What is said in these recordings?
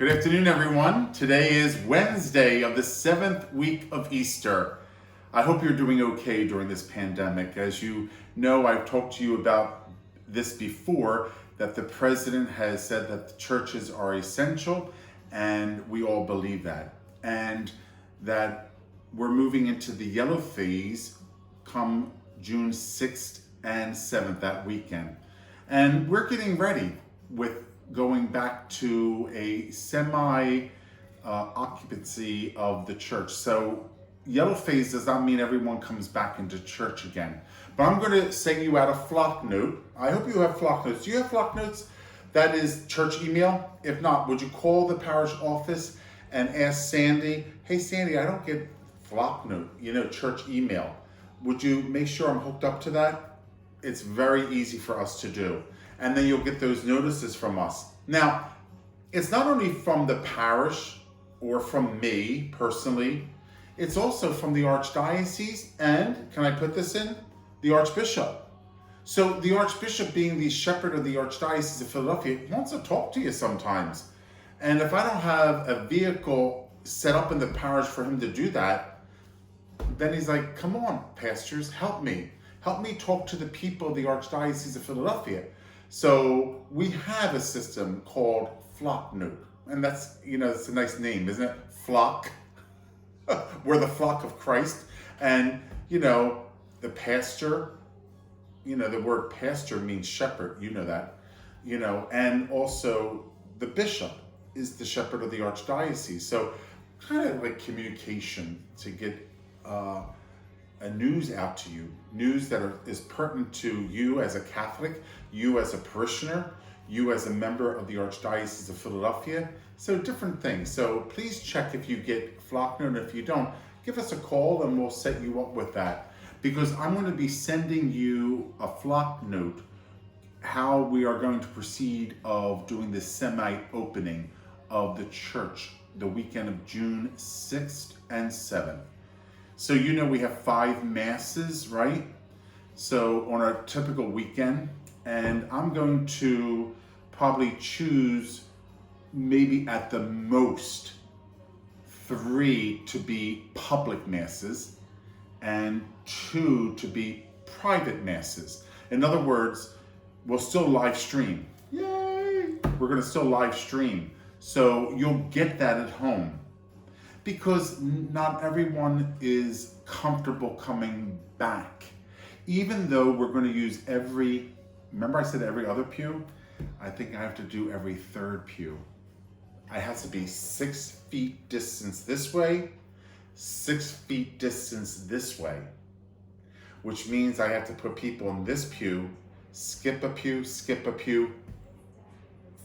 Good afternoon, everyone. Today is Wednesday of the 7th week of Easter. I hope you're doing okay during this pandemic. As you know, I've talked to you about this before, that the president has said that the churches are essential, and we all believe that. And that we're moving into the yellow phase come June 6th and 7th, that weekend. And we're getting ready with going back to a occupancy of the church. So yellow phase does not mean everyone comes back into church again. But I'm going to send you out a flock note. I hope you have flock notes. Do you have flock notes? That is church email. If not, would you call the parish office and ask Sandy, hey Sandy, I don't get flock note, church email. Would you make sure I'm hooked up to that? It's very easy for us to do. And then you'll get those notices from us. Now, it's not only from the parish or from me personally, it's also from the Archdiocese and, can I put this in? The Archbishop. So the Archbishop, being the shepherd of the Archdiocese of Philadelphia, wants to talk to you sometimes. And if I don't have a vehicle set up in the parish for him to do that, then he's like, come on, pastors, help me. Help me talk to the people of the Archdiocese of Philadelphia. So we have a system called Flock Note. And that's, it's a nice name, isn't it? Flock. We're the flock of Christ. And, the pastor, the word pastor means shepherd, that, and also the bishop is the shepherd of the Archdiocese. So kind of like communication to get a news out to you, news that is pertinent to you as a Catholic, you as a parishioner, you as a member of the Archdiocese of Philadelphia. So different things. So please check if you get flock note, and if you don't, give us a call and we'll set you up with that. Because I'm going to be sending you a flock note, how we are going to proceed of doing this semi-opening of the church the weekend of June 6th and 7th. So we have 5 masses, right? So on a typical weekend, and I'm going to probably choose maybe at the most 3 to be public masses and 2 to be private masses. In other words, we'll still live stream. Yay! We're going to still live stream. So you'll get that at home. Because not everyone is comfortable coming back. Even though we're going to use remember I said every other pew? I think I have to do every 3rd pew. It has to be 6 feet distance this way, 6 feet distance this way. Which means I have to put people in this pew, skip a pew,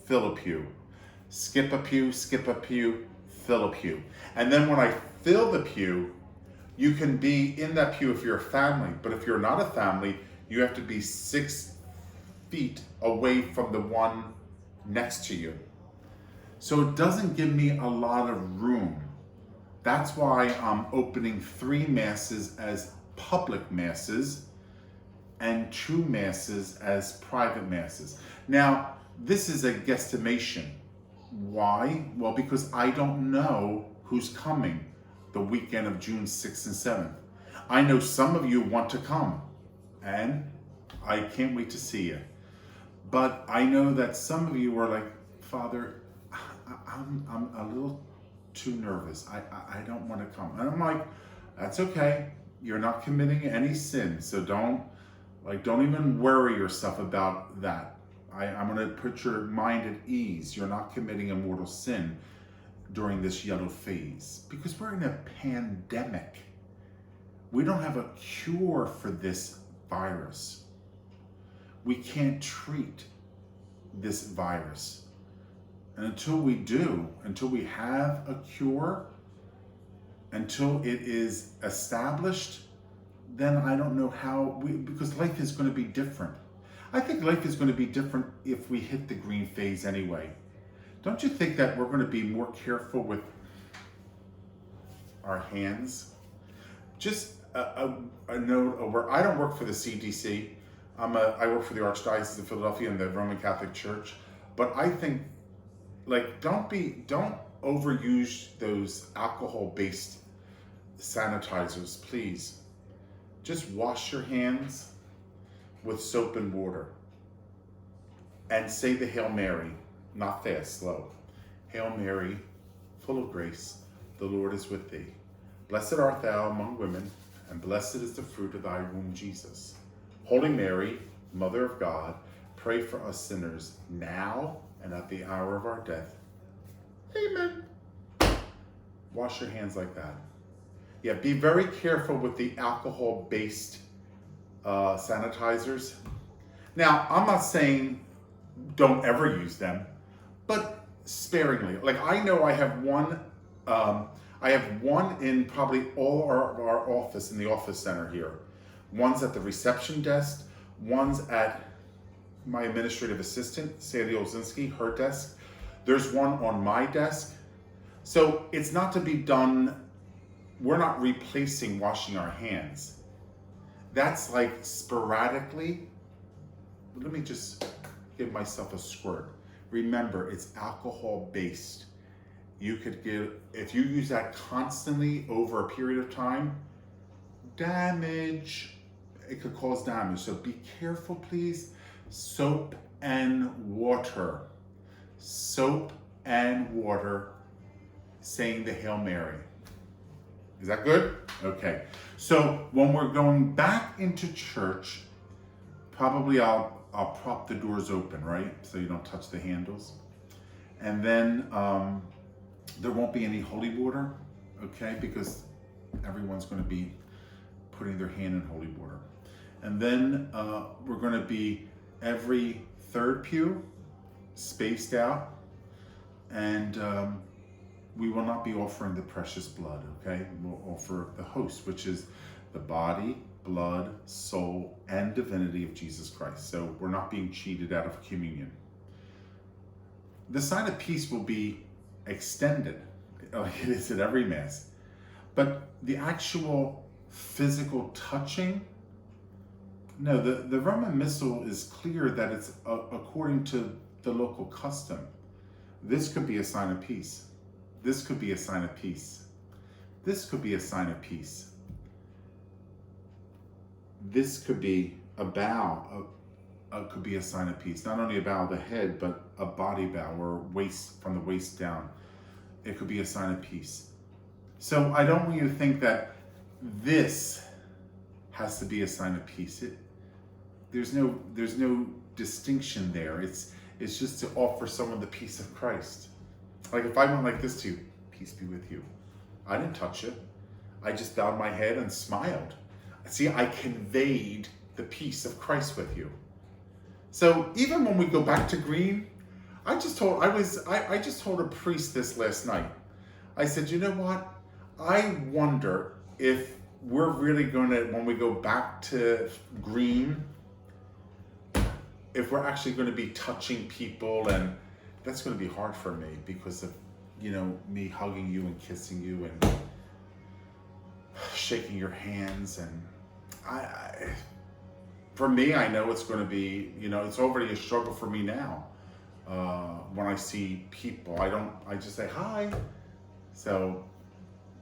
fill a pew. Skip a pew, fill a pew. And then when I fill the pew, you can be in that pew if you're a family. But if you're not a family, you have to be 6 feet away from the one next to you. So it doesn't give me a lot of room. That's why I'm opening 3 masses as public masses and 2 masses as private masses. Now, this is a guesstimation. Why? Well, because I don't know who's coming the weekend of June 6th and 7th. I know some of you want to come, and I can't wait to see you. But I know that some of you are like, Father, I'm a little too nervous. I don't want to come. And I'm like, that's okay. You're not committing any sin, so don't even worry yourself about that. I'm going to put your mind at ease. You're not committing a mortal sin during this yellow phase because we're in a pandemic. We don't have a cure for this virus. We can't treat this virus. And until we do, until we have a cure, until it is established, then I don't know how because life is going to be different. I think life is going to be different if we hit the green phase anyway. Don't you think that we're going to be more careful with our hands? Just a note where I don't work for the CDC. I work for the Archdiocese of Philadelphia and the Roman Catholic Church. But I think like, don't overuse those alcohol-based sanitizers, please. Just wash your hands with soap and water and say the Hail Mary, not fast, slow. Hail Mary, full of grace, the Lord is with thee. Blessed art thou among women, and blessed is the fruit of thy womb, Jesus. Holy Mary, Mother of God, pray for us sinners now and at the hour of our death. Amen. Wash your hands like that. Yeah, be very careful with the alcohol-based sanitizers. Now, I'm not saying don't ever use them, but sparingly. Like, I know I have one in probably all our office, in the office center here. One's at the reception desk, one's at my administrative assistant, Sandy Olzinski, her desk. There's one on my desk. So it's not to be done, we're not replacing washing our hands. That's like sporadically. Let me just give myself a squirt. Remember, it's alcohol based. You could if you use that constantly over a period of time, it could cause damage. So be careful, please. Soap and water. Soap and water, saying the Hail Mary. Is that good? Okay. So when we're going back into church, probably I'll prop the doors open, right? So you don't touch the handles. And then there won't be any holy water, okay? Because everyone's going to be putting their hand in holy water. And then we're going to be every third pew, spaced out, and we will not be offering the precious blood, okay? We'll offer the host, which is the body, blood, soul, and divinity of Jesus Christ. So we're not being cheated out of communion. The sign of peace will be extended, like it is at every Mass. But the actual physical touching, no, the Roman Missal is clear that it's according to the local custom. This could be a sign of peace. This could be a sign of peace. This could be a sign of peace. This could be a bow. Could be a sign of peace. Not only a bow of the head, but a body bow or waist, from the waist down. It could be a sign of peace. So I don't want you to think that this has to be a sign of peace. There's no distinction there. It's just to offer someone the peace of Christ. Like if I went like this to you, peace be with you. I didn't touch it. I just bowed my head and smiled. See, I conveyed the peace of Christ with you. So even when we go back to green, I just told a priest this last night. I said, you know what? I wonder if we're really going to, when we go back to green, if we're actually going to be touching people, and that's going to be hard for me because of, me hugging you and kissing you and shaking your hands. And for me, I know it's going to be, it's already a struggle for me now. When I see people, I just say hi. So,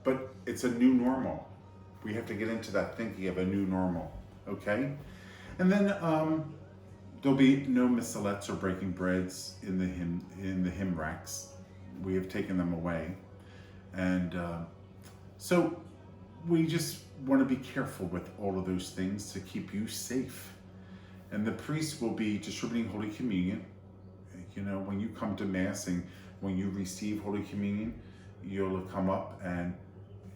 but it's a new normal. We have to get into that thinking of a new normal, okay? And then there'll be no missalettes or breaking breads in the hymn racks. We have taken them away. And so we just want to be careful with all of those things to keep you safe. And the priest will be distributing Holy Communion. When you come to Mass and when you receive Holy Communion, you'll come up and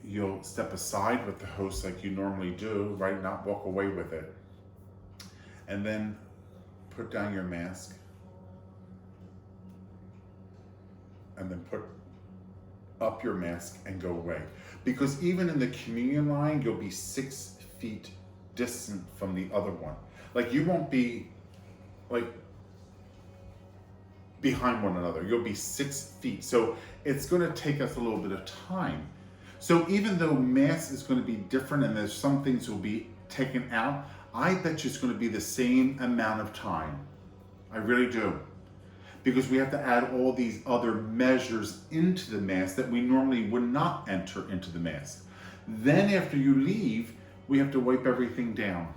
you'll step aside with the host like you normally do, right? Not walk away with it. And then put down your mask. And then put up your mask and go away. Because even in the communion line, you'll be 6 feet distant from the other one. Like you won't be behind one another. You'll be 6 feet. So it's going to take us a little bit of time. So even though Mass is going to be different and there's some things will be taken out, I bet you it's going to be the same amount of time. I really do. because we have to add all these other measures into the Mass that we normally would not enter into the Mass. Then after you leave, we have to wipe everything down.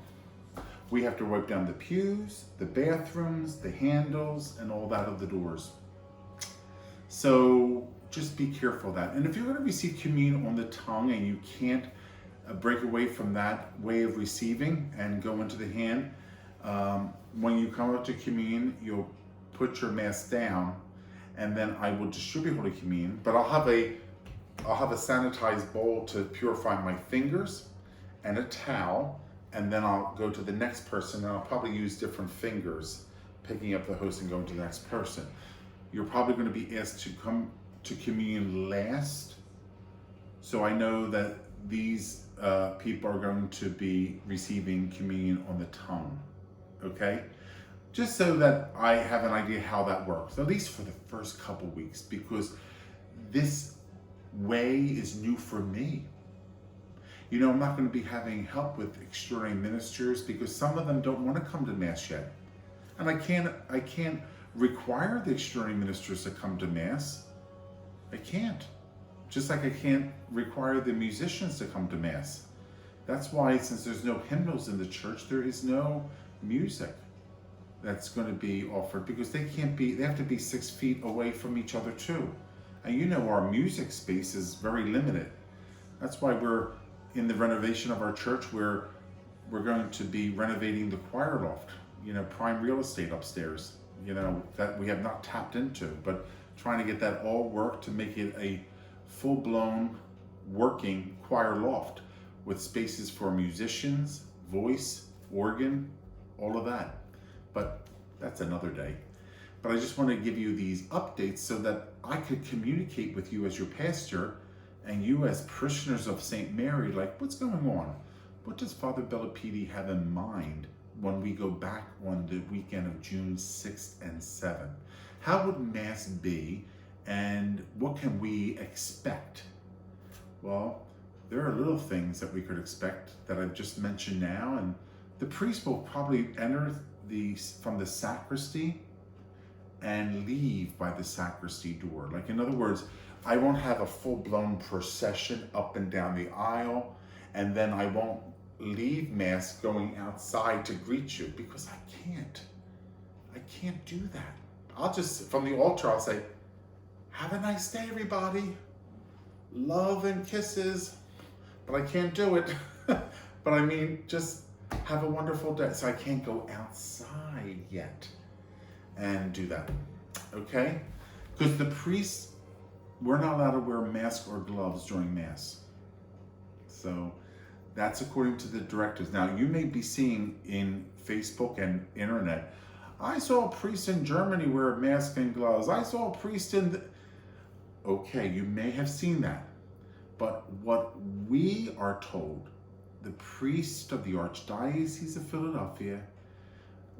We have to wipe down the pews, the bathrooms, the handles, and all that of the doors. So just be careful of that. And if you're going to receive communion on the tongue and you can't break away from that way of receiving and go into the hand, when you come up to communion, you'll put your Mass down, and then I will distribute Holy Communion, but I'll have a sanitized bowl to purify my fingers and a towel, and then I'll go to the next person, and I'll probably use different fingers, picking up the host and going to the next person. You're probably going to be asked to come to communion last, so I know that these people are going to be receiving communion on the tongue, okay? Just so that I have an idea how that works, at least for the first couple weeks, because this way is new for me. You know, I'm not going to be having help with extraordinary ministers because some of them don't want to come to Mass yet. And I can't require the extraordinary ministers to come to Mass. I can't. Just like I can't require the musicians to come to Mass. That's why, since there's no hymnals in the church, there is no music that's going to be offered, because they have to be 6 feet away from each other too. And you know, our music space is very limited. That's why we're in the renovation of our church, where we're going to be renovating the choir loft, you know, prime real estate upstairs, you know, that we have not tapped into, but trying to get that all worked to make it a full-blown working choir loft with spaces for musicians, voice, organ, all of that. But that's another day. But I just want to give you these updates so that I could communicate with you as your pastor and you as parishioners of St. Mary, like, what's going on? What does Father Bellopede have in mind when we go back on the weekend of June 6th and 7th? How would Mass be, and what can we expect? Well, there are little things that we could expect that I've just mentioned now, and the priest will probably enter from the sacristy and leave by the sacristy door. Like, in other words, I won't have a full-blown procession up and down the aisle, and then I won't leave Mass going outside to greet you, because I can't do that. I'll just, from the altar, I'll say, have a nice day, everybody. Love and kisses. But I can't do it. But I mean, just have a wonderful day. So I can't go outside yet and do that, okay? Because the priests, we're not allowed to wear a mask or gloves during Mass. So that's according to the directives. Now, you may be seeing in Facebook and internet, I saw a priest in Germany wear a mask and gloves. I saw a priest in Okay, you may have seen that. But what we are told, the priest of the Archdiocese of Philadelphia,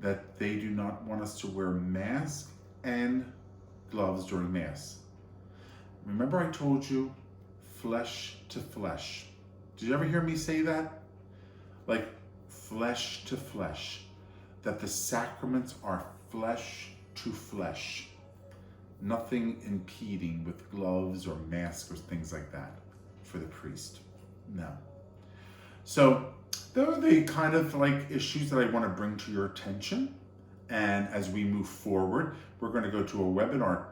that they do not want us to wear masks and gloves during Mass. Remember I told you, flesh to flesh. Did you ever hear me say that? Like, flesh to flesh. That the sacraments are flesh to flesh. Nothing impeding with gloves or masks or things like that for the priest. No. So those are the kind of like issues that I want to bring to your attention. And as we move forward, we're going to go to a webinar.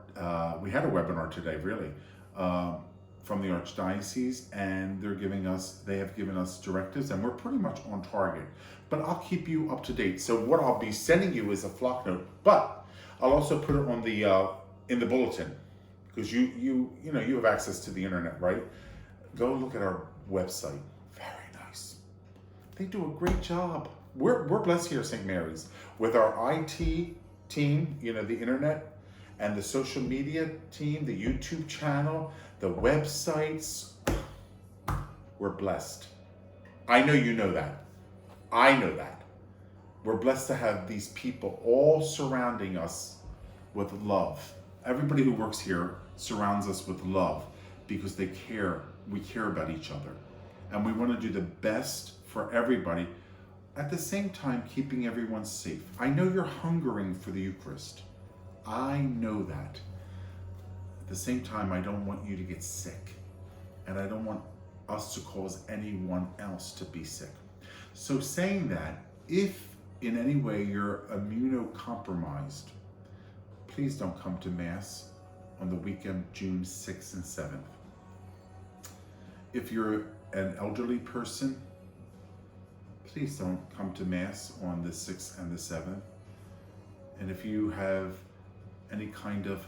We had a webinar today, really, from the Archdiocese, and they have given us directives, and we're pretty much on target. But I'll keep you up to date. So what I'll be sending you is a flock note, but I'll also put it on the in the bulletin, because you have access to the internet, right? Go look at our website. Very nice. They do a great job. We're blessed here at St. Mary's with our IT team, the internet, and the social media team, the YouTube channel, the websites. We're blessed. I know you know that. I know that. We're blessed to have these people all surrounding us with love. Everybody who works here surrounds us with love because they care. We care about each other. And we want to do the best for everybody, at the same time keeping everyone safe. I know you're hungering for the Eucharist. I know that. At the same time, I don't want you to get sick, and I don't want us to cause anyone else to be sick. So saying that, if in any way you're immunocompromised, please don't come to Mass on the weekend, June 6th and 7th. If you're an elderly person, please don't come to Mass on the 6th and the 7th. And if you have any kind of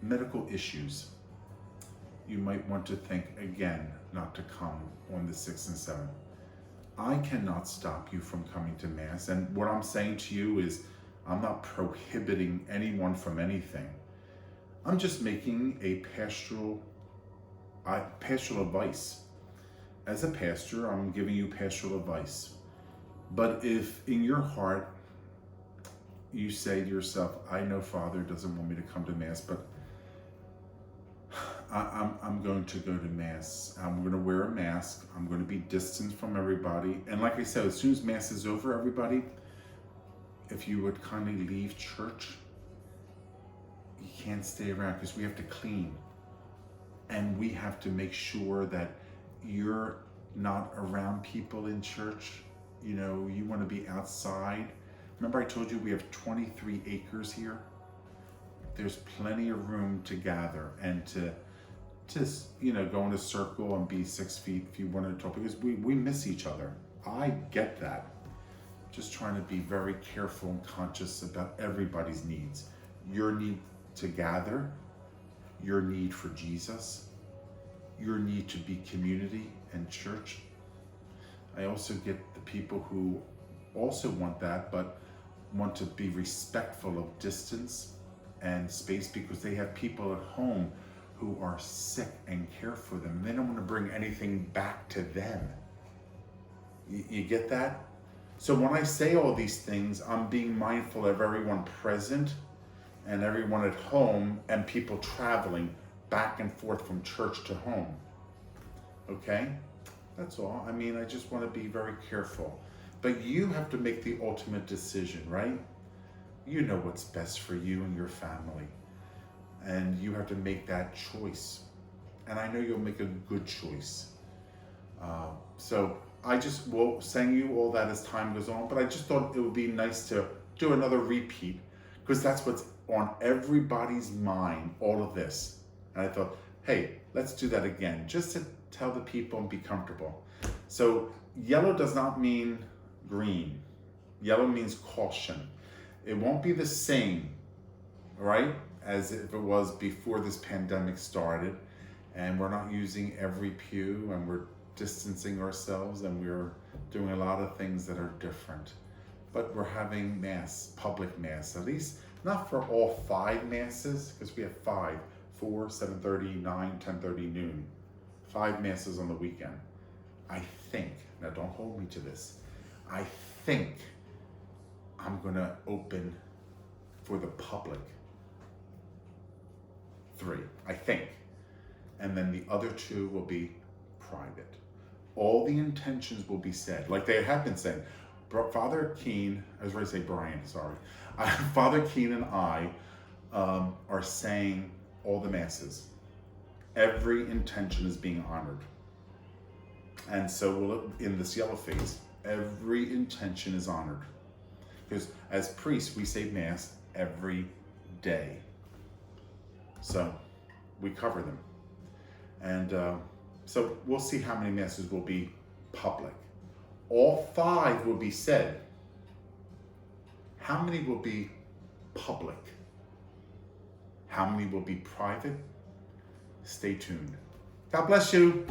medical issues, you might want to think again not to come on the 6th and 7th. I cannot stop you from coming to Mass. And what I'm saying to you is, I'm not prohibiting anyone from anything. I'm just making a pastoral advice. As a pastor, I'm giving you pastoral advice. But if in your heart you say to yourself, I know Father doesn't want me to come to Mass, but I'm going to go to Mass. I'm going to wear a mask. I'm going to be distant from everybody. And like I said, as soon as Mass is over, everybody, if you would kindly leave church, you can't stay around because we have to clean. And we have to make sure that you're not around people in church. You know, you want to be outside. Remember I told you we have 23 acres here? There's plenty of room to gather and to just, you know, go in a circle and be 6 feet if you want to talk, because we miss each other. I get that. Just trying to be very careful and conscious about everybody's needs. Your need to gather, your need for Jesus, your need to be community and church. I also get the people who also want that, but want to be respectful of distance and space because they have people at home who are sick and care for them. They don't want to bring anything back to them. You get that? So when I say all these things, I'm being mindful of everyone present and everyone at home and people traveling back and forth from church to home. Okay? That's all. I mean, I just want to be very careful. But you have to make the ultimate decision, right? You know what's best for you and your family. And you have to make that choice. And I know you'll make a good choice. So I just will send you all that as time goes on, but I just thought it would be nice to do another repeat because that's what's on everybody's mind, all of this. And I thought, hey, let's do that again, just to tell the people and be comfortable. So yellow does not mean green. Yellow means caution. It won't be the same, right, as if it was before this pandemic started. And we're not using every pew, and we're distancing ourselves, and we're doing a lot of things that are different. But we're having Mass, public Mass, at least not for all 5 Masses, because we have 5, 4, 7:30, 9, 10:30, noon. 5 Masses on the weekend. I think, now don't hold me to this, I think I'm gonna open for the public 3, I think. And then the other 2 will be private. All the intentions will be said, like they have been saying. Father Keen, I was ready to say Brian, sorry. Father Keen and I are saying all the Masses. Every intention is being honored. And so will in this yellow phase, every intention is honored. Because as priests, we say Mass every day. So we cover them. And so we'll see how many Masses will be public. All 5 will be said. How many will be public? How many will be private? Stay tuned. God bless you.